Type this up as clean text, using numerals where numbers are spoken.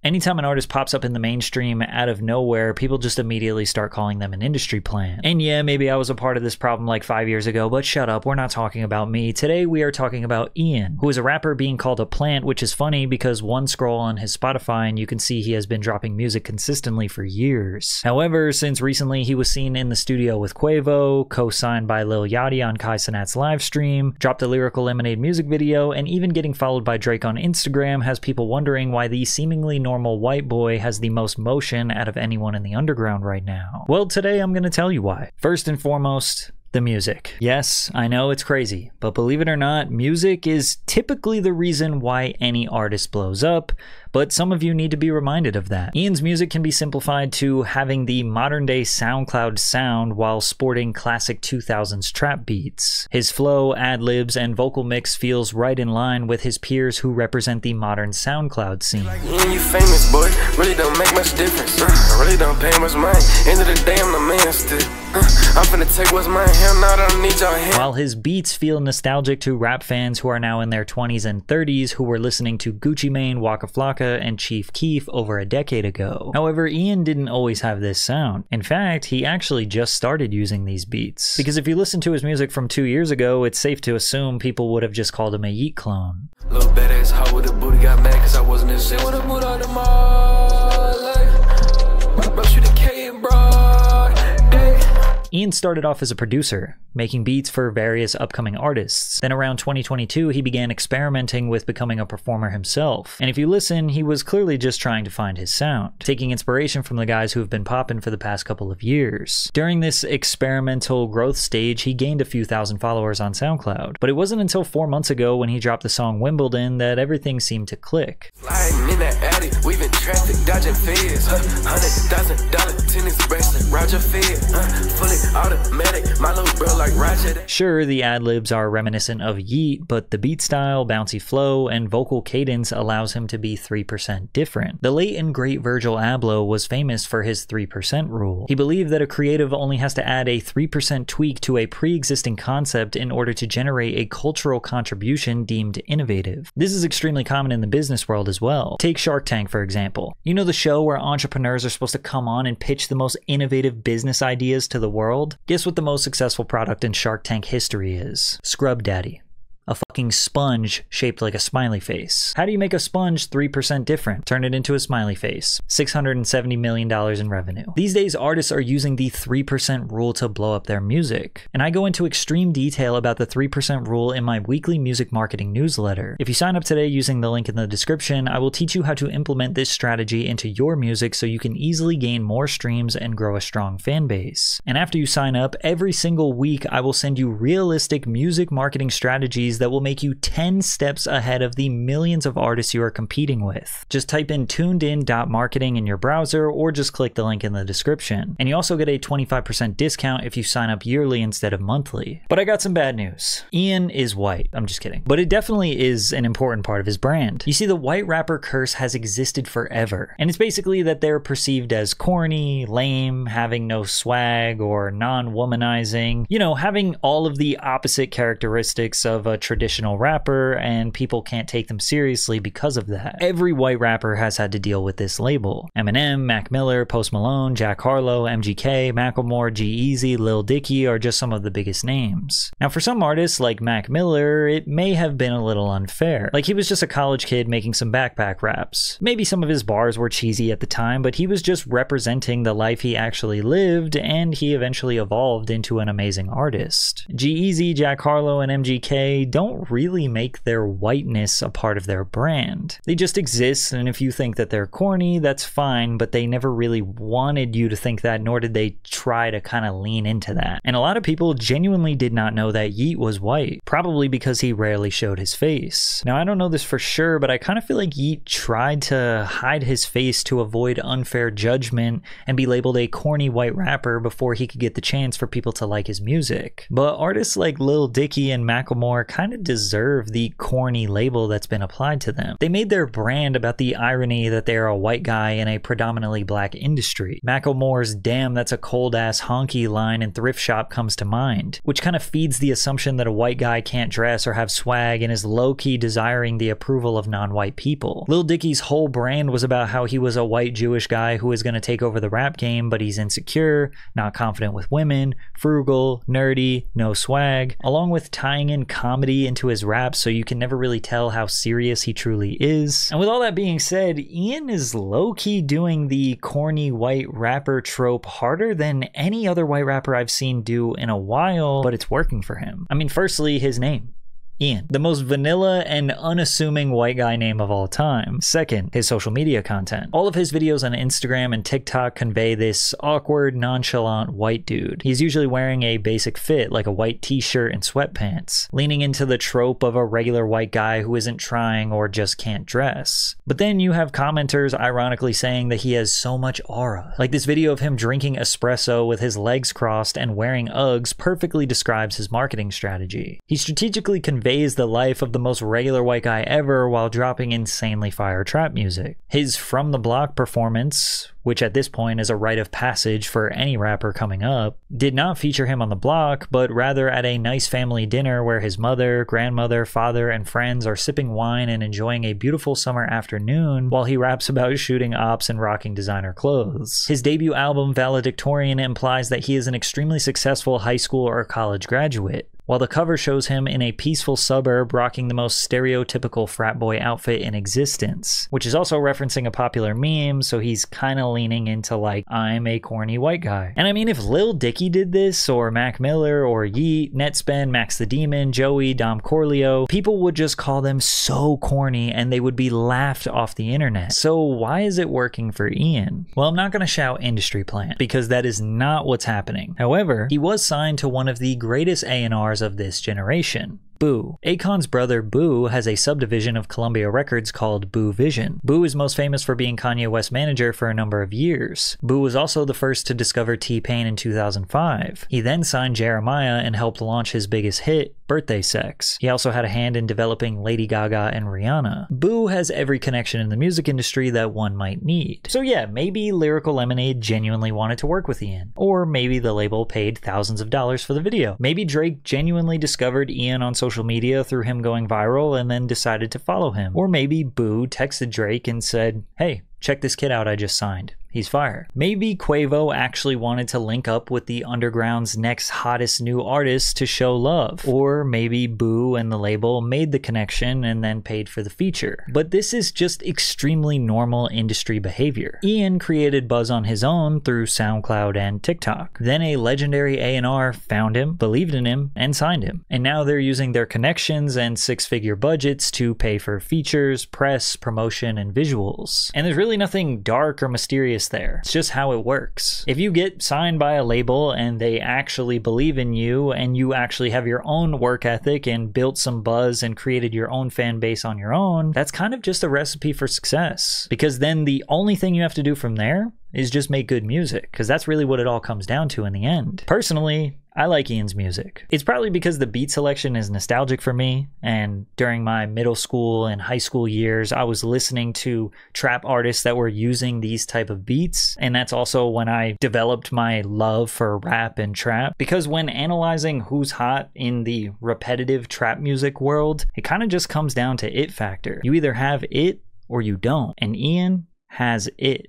Anytime an artist pops up in the mainstream out of nowhere, people just immediately start calling them an industry plant. And yeah, maybe I was a part of this problem like 5 years ago, but shut up, we're not talking about me. Today we are talking about Ian, who is a rapper being called a plant, which is funny because one scroll on his Spotify and you can see he has been dropping music consistently for years. However, since recently he was seen in the studio with Quavo, co-signed by Lil Yachty on Kai Cenat's live stream, dropped a Lyrical Lemonade music video, and even getting followed by Drake on Instagram has people wondering why the seemingly normal white boy has the most motion out of anyone in the underground right now. Well, today I'm gonna tell you why. First and foremost, the music. Yes, I know it's crazy, but believe it or not, music is typically the reason why any artist blows up, but some of you need to be reminded of that. Ian's music can be simplified to having the modern day SoundCloud sound while sporting classic 2000s trap beats. His flow, ad-libs, and vocal mix feels right in line with his peers who represent the modern SoundCloud scene. Like, you famous, boy, really don't make much difference. I really don't pay much mind. End of the day, I'm the man still. I'm finna take what's mine. Hell no, I don't need y'all here. While his beats feel nostalgic to rap fans who are now in their 20s and 30s who were listening to Gucci Mane, Waka Flocka, and Chief Keef over a decade ago. However, Ian didn't always have this sound. In fact, he actually just started using these beats. Because if you listen to his music from 2 years ago, it's safe to assume people would have just called him a Yeat clone. Little badass hoe with a booty got mad cause I wasn't in shit. With a boot on the mall, like, bro, shoot a K in broad day. Ian started off as a producer, making beats for various upcoming artists. Then around 2022, he began experimenting with becoming a performer himself. And if you listen, he was clearly just trying to find his sound, taking inspiration from the guys who have been popping for the past couple of years. During this experimental growth stage, he gained a few thousand followers on SoundCloud. But it wasn't until 4 months ago when he dropped the song Wimbledon that everything seemed to click. Sliding in that alley, weaving traffic, dodging feds. $100,000 tennis bracelet, Roger Fed, fully automatic, my little bro like Roger. Sure, the ad-libs are reminiscent of Yeat, but the beat style, bouncy flow, and vocal cadence allows him to be 3% different. The late and great Virgil Abloh was famous for his 3% rule. He believed that a creative only has to add a 3% tweak to a pre-existing concept in order to generate a cultural contribution deemed innovative. This is extremely common in the business world as well. Take Shark Tank, for example. You know the show where entrepreneurs are supposed to come on and pitch the most innovative business ideas to the world? Guess what the most successful product in Shark Tank history is? Scrub Daddy. A fucking sponge shaped like a smiley face. How do you make a sponge 3% different? Turn it into a smiley face. $670 million in revenue. These days, artists are using the 3% rule to blow up their music. And I go into extreme detail about the 3% rule in my weekly music marketing newsletter. If you sign up today using the link in the description, I will teach you how to implement this strategy into your music so you can easily gain more streams and grow a strong fan base. And after you sign up, every single week, I will send you realistic music marketing strategies that will make you 10 steps ahead of the millions of artists you are competing with. Just type in tunedin.marketing in your browser or just click the link in the description. And you also get a 25% discount if you sign up yearly instead of monthly. But I got some bad news. Ian is white. I'm just kidding. But it definitely is an important part of his brand. You see, the white rapper curse has existed forever. And it's basically that they're perceived as corny, lame, having no swag, or non-womanizing. You know, having all of the opposite characteristics of a traditional rapper, and people can't take them seriously because of that. Every white rapper has had to deal with this label. Eminem, Mac Miller, Post Malone, Jack Harlow, MGK, Macklemore, G-Eazy, Lil Dicky are just some of the biggest names. Now for some artists like Mac Miller, it may have been a little unfair. Like he was just a college kid making some backpack raps. Maybe some of his bars were cheesy at the time, but he was just representing the life he actually lived, and he eventually evolved into an amazing artist. G-Eazy, Jack Harlow, and MGK don't really make their whiteness a part of their brand. They just exist, and if you think that they're corny, that's fine, but they never really wanted you to think that, nor did they try to kind of lean into that. And a lot of people genuinely did not know that Yeat was white, probably because he rarely showed his face. Now, I don't know this for sure, but I kind of feel like Yeat tried to hide his face to avoid unfair judgment and be labeled a corny white rapper before he could get the chance for people to like his music. But artists like Lil Dicky and Macklemore kind kind of deserve the corny label that's been applied to them. They made their brand about the irony that they're a white guy in a predominantly black industry. Macklemore's "damn, that's a cold ass honky" line in Thrift Shop comes to mind, which kind of feeds the assumption that a white guy can't dress or have swag and is low-key desiring the approval of non-white people. Lil Dicky's whole brand was about how he was a white Jewish guy who is going to take over the rap game, but he's insecure, not confident with women, frugal, nerdy, no swag, along with tying in comedy into his raps so you can never really tell how serious he truly is. And with all that being said, Ian is low-key doing the corny white rapper trope harder than any other white rapper I've seen do in a while, but it's working for him. I mean, firstly, his name. Ian, the most vanilla and unassuming white guy name of all time. Second, his social media content. All of his videos on Instagram and TikTok convey this awkward, nonchalant white dude. He's usually wearing a basic fit, like a white t-shirt and sweatpants, leaning into the trope of a regular white guy who isn't trying or just can't dress. But then you have commenters ironically saying that he has so much aura. Like this video of him drinking espresso with his legs crossed and wearing Uggs perfectly describes his marketing strategy. He strategically conveys the life of the most regular white guy ever while dropping insanely fire trap music. His From the Block performance, which at this point is a rite of passage for any rapper coming up, did not feature him on the block, but rather at a nice family dinner where his mother, grandmother, father, and friends are sipping wine and enjoying a beautiful summer afternoon while he raps about shooting ops and rocking designer clothes. His debut album, Valedictorian, implies that he is an extremely successful high school or college graduate, while the cover shows him in a peaceful suburb rocking the most stereotypical frat boy outfit in existence, which is also referencing a popular meme, so he's kind of leaning into like, I'm a corny white guy. And I mean, if Lil Dicky did this, or Mac Miller, or Yeat, Netspend, Max the Demon, Joey, Dom Corleo, people would just call them so corny and they would be laughed off the internet. So why is it working for Ian? Well, I'm not going to shout industry plant, because that is not what's happening. However, he was signed to one of the greatest A&Rs of this generation, Boo. Akon's brother Boo has a subdivision of Columbia Records called Boo Vision. Boo is most famous for being Kanye West's manager for a number of years. Boo was also the first to discover T-Pain in 2005. He then signed Jeremiah and helped launch his biggest hit, Birthday Sex. He also had a hand in developing Lady Gaga and Rihanna. Boo has every connection in the music industry that one might need. So yeah, maybe Lyrical Lemonade genuinely wanted to work with Ian. Or maybe the label paid thousands of dollars for the video. Maybe Drake genuinely discovered Ian on social media through him going viral and then decided to follow him. Or maybe Boo texted Drake and said, "Hey, check this kid out I just signed. He's fire." Maybe Quavo actually wanted to link up with the underground's next hottest new artist to show love. Or maybe Boo and the label made the connection and then paid for the feature. But this is just extremely normal industry behavior. Ian created buzz on his own through SoundCloud and TikTok. Then a legendary A&R found him, believed in him, and signed him. And now they're using their connections and six-figure budgets to pay for features, press, promotion, and visuals. And there's really nothing dark or mysterious there. It's just how it works. If you get signed by a label and they actually believe in you and you actually have your own work ethic and built some buzz and created your own fan base on your own, that's kind of just a recipe for success. Because then the only thing you have to do from there is just make good music, because that's really what it all comes down to in the end. Personally, I like Ian's music. It's probably because the beat selection is nostalgic for me, and during my middle school and high school years, I was listening to trap artists that were using these type of beats, and that's also when I developed my love for rap and trap. Because when analyzing who's hot in the repetitive trap music world, it kind of just comes down to it factor. You either have it or you don't, and Ian has it.